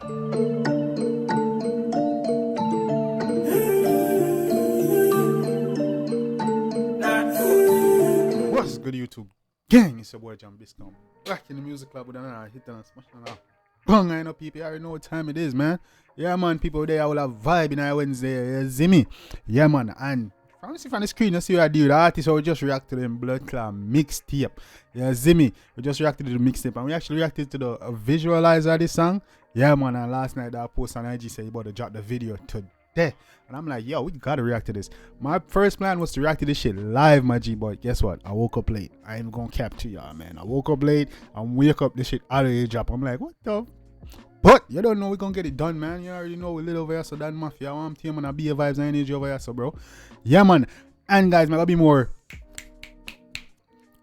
What's good, YouTube gang? It's your boy Jambisco. Back in the music club with another hit and smash and a bang. I know people, I already know what time it is, man. Yeah, man, people there, I will have vibe in our Wednesday. You see me? Yeah, man. And from the screen, you see what I do. The artist will just react to them Blood Clot mixtape. Yeah, see me? We just reacted to the mixtape, and we actually reacted to the visualizer of this song. Yeah, man. And last night, that post on IG said you about to drop the video today. And I'm like, yo, we gotta react to this. My first plan was to react to this shit live, my G boy. Guess what? I woke up late. I ain't gonna cap to y'all, man. I woke up late and wake up this shit out of the drop. I'm like, what the? But you don't know we gonna get it done, man. You already know we live over here, so that mafia. I want team and I be a vibes and energy over here, so bro. Yeah, man. And guys, man, I gotta be more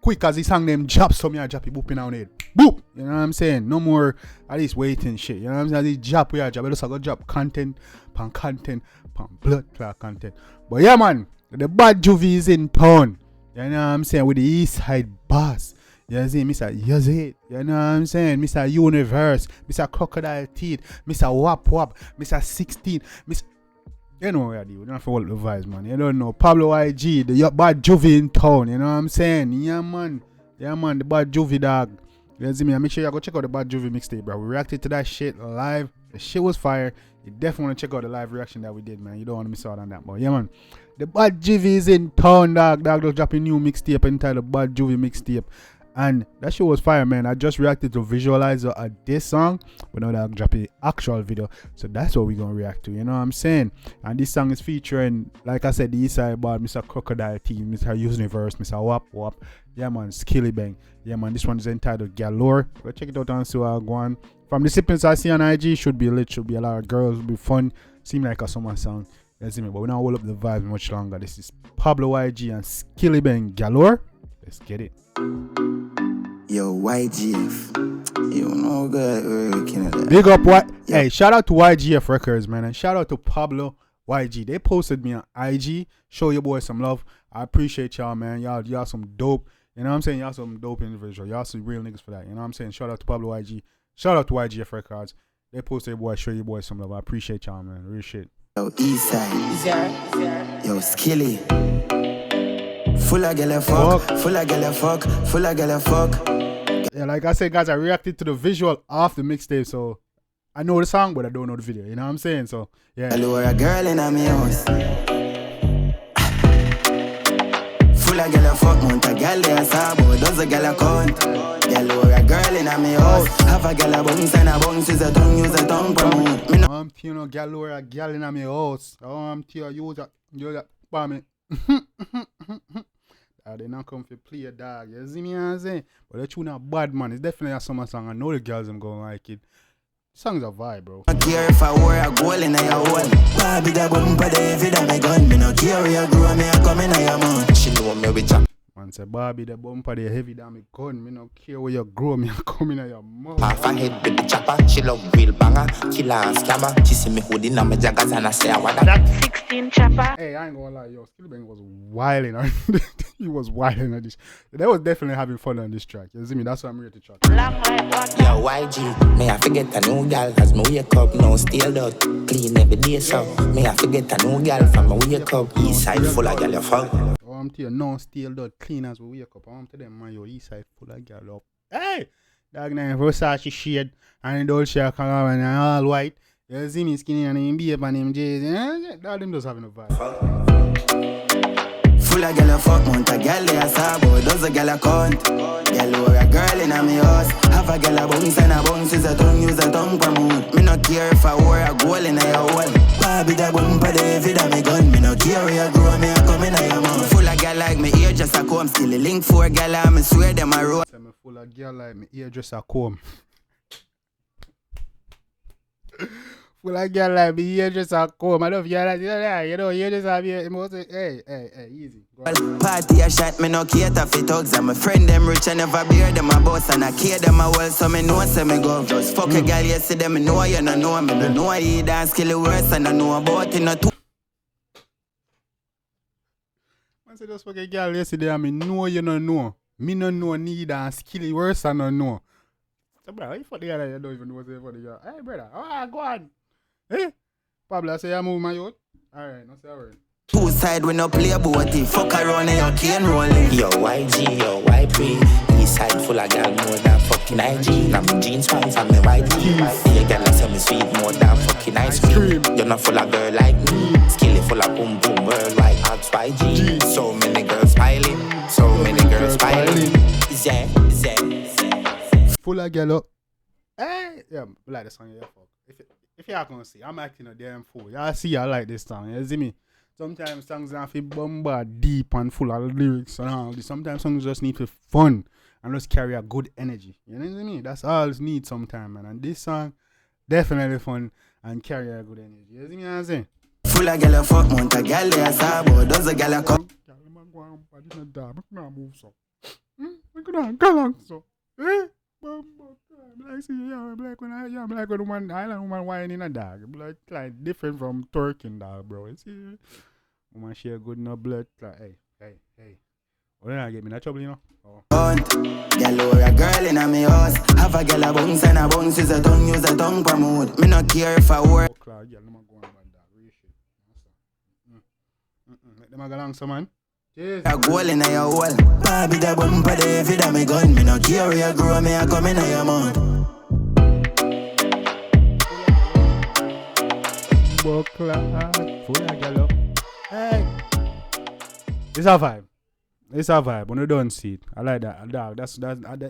quick as this song them drop, so me I drop it booping on it. Boop! You know what I'm saying? No more at least waiting shit. You know what I'm saying? This drop we are drop. I just gotta drop content, pan blood clot content. But yeah, man, the bad juvie is in town. You know what I'm saying? With the East Side boss. You see, Mr. Yazid. You know what I'm saying? Mr. Universe, Mr. Crocodile Teeth, Mr. Wap Wap, Mr. 16, Mr. You know what I do. You don't have to hold the vibes, man. You don't know. Pablo YG, the bad juvie in town. You know what I'm saying? Yeah, man. Yeah, man, the bad juvie dog. You see me? Make sure you go check out the bad juvie mixtape, bro. We reacted to that shit live. The shit was fire. You definitely want to check out the live reaction that we did, man. You don't want to miss out on that, but yeah, man. The bad juvie is in town, dog. Dog just dropping new mixtape entitled Bad Juvie Mixtape. And that shit was fire, man. I just reacted to visualizer of this song, but now that I'm dropping the actual video. So that's what we're gonna react to, you know what I'm saying? And this song is featuring, like I said, the East Side Bar, Mr. Crocodile Team, Mr. Universe, Mr. Wap Wap. Yeah, man, Skillibeng. Yeah, man, this one is entitled Galore. Go check it out and see how I go on. From the sippings I see on IG, should be lit, should be a lot of girls, will be fun. Seem like a summer song. You see me? But we don't hold up the vibe much longer. This is Pablo YG and Skillibeng Galore. Let's get it. Yo, YGF. You know good. We're looking at that. Big up what? Hey, shout out to YGF Records, man, and shout out to Pablo YG. They posted me on IG. Show your boy some love. I appreciate y'all, man. Y'all some dope. You know what I'm saying? Y'all some dope individuals. Y'all some real niggas for that. You know what I'm saying? Shout out to Pablo YG. Shout out to YGF Records. They posted, boy, show your boy some love. I appreciate y'all, man. Real shit. Yo, Eastside. Yo, Skilly. Full of gala fuck. Full of gala fuck. Full of gala fuck. Yeah, like I said, guys, I reacted to the visual of the mixtape, so I know the song, but I don't know the video. You know what I'm saying? So, yeah. Galore a girl in a me house. Full of gala fuck, mount a gal there, sabo. Does a gala count? Galore a girl in a me house. Have a gala bounce and a bounce is a tongue, use a tongue promote. I'm you know, Galore a gal in a me house. I'm use that for me. They not come to play a dog. You see me what I'm saying? But the tune a bad, man. It's definitely a summer song. I know the girls I'm going to like it. The song's a vibe, bro. I care if I wear a goal in a your hole. Bobby the bumper, David and my gun. Me no care where you grow, me a come in a your mouth. She know me with jam. Man say, Bobby the bumper, the heavy damn me gun. Me no care where you grow, me a come in a your mouth. Half a head with the chopper. She love real banger. Killer and scammer. She see me holding on my jaggers and I say, what that? 16 chopper. Hey, I ain't gonna lie, yo, Skillibeng was wilding on he was wilding on this. They was definitely having fun on this track. You see me? That's why I'm here to track. Yo, YG, may I forget a new gal as me wake up, no steal out. Clean every day, so may I forget a new gal from my wake up. East side full of gal, you fuck. Oh, I'm to you, no steal out, clean as we wake up. I'm to them, man, your east side full of gal up. Hey! Dog name Versace shade and the old shirt and all white. You see me skinny and him beep and him J's. Dog them just having a vibe. Full of gala fuck, mount a gal there, sabo. Does a gala count? Galore a girl in a me house. Have a gala bounce and a bounce is a tongue, use a tongue promote. Me no care if I wear a goal in a your hole. Bobby the bumper, David and my gun. Me no care where you grow, me a come in a your mouth. Full of gal like me ear just a comb. Still a link for gala, me swear them a roll. I'm full of gal like me ear just a comb. Full of girl like me, here just a comb. I love you like that, you know, you just have your emotion. Hey, easy. Party a shot, me no cater for thugs. And my friend them rich, I never bear them a boss. And I care them a well, so me know say me go. Just fuck a girl, you see them, me know you no know. Me no know you dance skill worse, and I know about it no too. Man say just fuck a girl yesterday, I me know you no know. Me no know need and skill worse and no know. So, bro, you funny guy, you don't even know what's funny guy. Hey, brother, go on. Hey, Pablo, I say you move my youth. Alright, no say alright. Two side we no play booty. Fuck around and you can't rolling. Yo, YG, yo, YP. East side full of gal more than fucking IG. Now my jeans pants and my white tee. Yeah, gal I say me sweet more than fucking ice cream. You're not full of girl like me. Skilly full of boom boom worldwide. Ask YG. So many girls smiling. So many girls smiling. Yeah. Full of girl. Hey, yeah, I like the song. Yeah, fuck. If y'all gonna see, I'm acting a damn fool. Y'all see, I like this song. You see me? Sometimes songs don't feel bombard deep and full of lyrics and all this. Sometimes songs just need to be fun and just carry a good energy. You know what I mean? That's all it needs sometimes, man. And this song definitely fun and carry a good energy. You see me? What I'm saying? Full of gal fuck month a gal they a sabo. Does a gal come? Like when one island woman whining in a dog. Like different from twerking dog, bro. You see? Woman share good no blood. Like, hey. Oh, then I get me in trouble, you know? Oh. Galore, a girl in a me house. Have a gal a bounce and a bounce is a tongue, use a tongue promote. Me not care if I work. Oh, Clark, girl, no man go on bad dog. Real shit. Let them go along, so man. Cheers. A goal in a your hole. Bobby the bumper there, if it me gun. Me not care where you grow, me a come in a your mouth. Clark, full of gallo. Hey. It's a vibe. When you don't see it, I like that. Dog,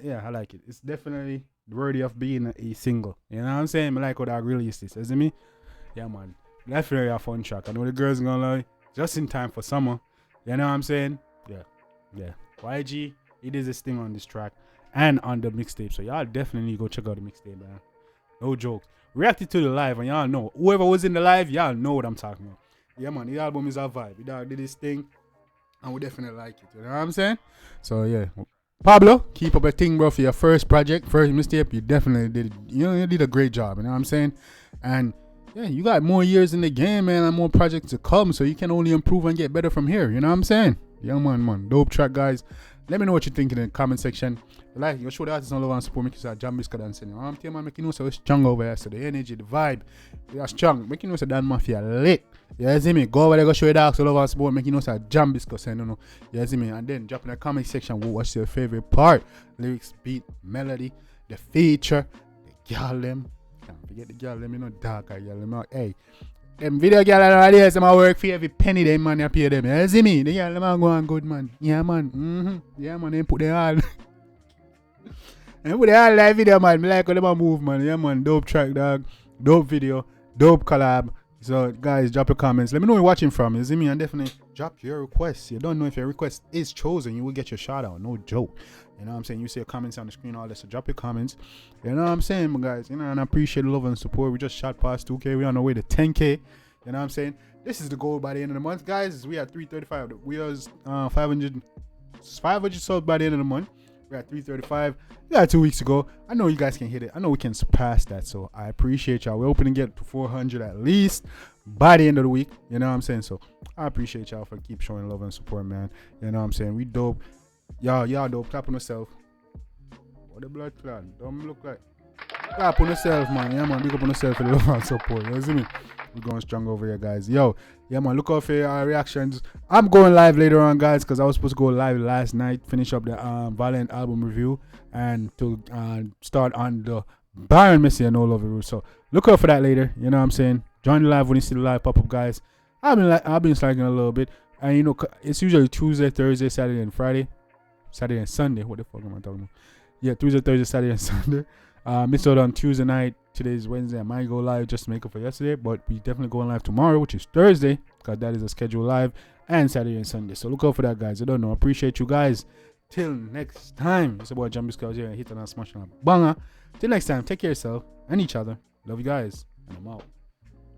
yeah, I like it. It's definitely worthy of being a single. You know what I'm saying? I like how that released this. You see me? Yeah, man. Definitely a fun track. I know the girls gonna lie. Just in time for summer. You know what I'm saying? Yeah. YG, it is this thing on this track and on the mixtape. So y'all definitely go check out the mixtape, man. No joke. Reacted to the live and y'all know. Whoever was in the live, y'all know what I'm talking about. Yeah, man. The album is a vibe. The dog did this thing. And we definitely like it. You know what I'm saying? So, yeah. Pablo, keep up a thing, bro, for your first project, first mixtape. You definitely did. You did a great job. You know what I'm saying? And, yeah, you got more years in the game, man, and more projects to come. So, you can only improve and get better from here. You know what I'm saying? Yeah, man. Dope track, guys. Let me know what you think in the comment section. Like, you show the artists all over and support. Make you say Jambisco dancing. You know what I'm telling you, man? Make you know so it's strong over there. So, the energy, the vibe, they are strong. Make you know so Dan Mafia lit. You see me? Go over there, go show your dogs all over and support. Make you know so Jambisco saying no. You see me? And then drop in the comment section what's your favorite part. Lyrics, beat, melody, the feature, the girl them. Can't forget the girl them, you know, darker girl them. Hey. Them video girl nowadays, them work for every penny them man you pay them. You see me? The girl them go on good, man. Yeah, man. Yeah, man. They put them all. They put them all live video, man. Me like how them move, man. Yeah, man. Dope track, dog. Dope video. Dope collab. So, guys, drop your comments. Let me know where you're watching from. You see me? And definitely drop your requests. You don't know if your request is chosen, you will get your shout out. No joke. You know what I'm saying? You see your comments on the screen, all that. So, drop your comments. You know what I'm saying, guys? You know, and I appreciate the love and support. We just shot past 2K. We're on our way to 10K. You know what I'm saying? This is the goal by the end of the month, guys. We at 335. We was 500 subs by the end of the month. We're at 335. We got 2 weeks ago. I know you guys can hit it. I know we can surpass that. So I appreciate y'all. We're hoping to get to 400 at least by the end of the week. You know what I'm saying? So I appreciate y'all for keep showing love and support, man. You know what I'm saying? We dope. Y'all dope. Clap on yourself. What the blood clot? Don't look like. Clap on yourself, man. Yeah, man. Big up on yourself for the love and support. You see me? We're going strong over here, guys. Yo, yeah, man. Look out for your reactions. I'm going live later on, guys, because I was supposed to go live last night, finish up the Violent album review, and to start on the Byron Missy and No Love Rule. So look out for that later. You know what I'm saying? Join the live when you see the live pop up, guys. I've been slacking a little bit, and you know it's usually Tuesday, Thursday, Saturday, and Friday, Saturday and Sunday. What the fuck am I talking about? Yeah, Tuesday, Thursday, Saturday, and Sunday. Missed out on Tuesday night. Today's Wednesday. I might go live just to make up for yesterday, but we definitely going live tomorrow, which is Thursday, because that is a scheduled live, and Saturday and Sunday. So look out for that, guys. I don't know. Appreciate you guys. Till next time. It's about Jambisco here and hitting and smashing a banger. Till next time, take care of yourself and each other. Love you guys, and I'm out.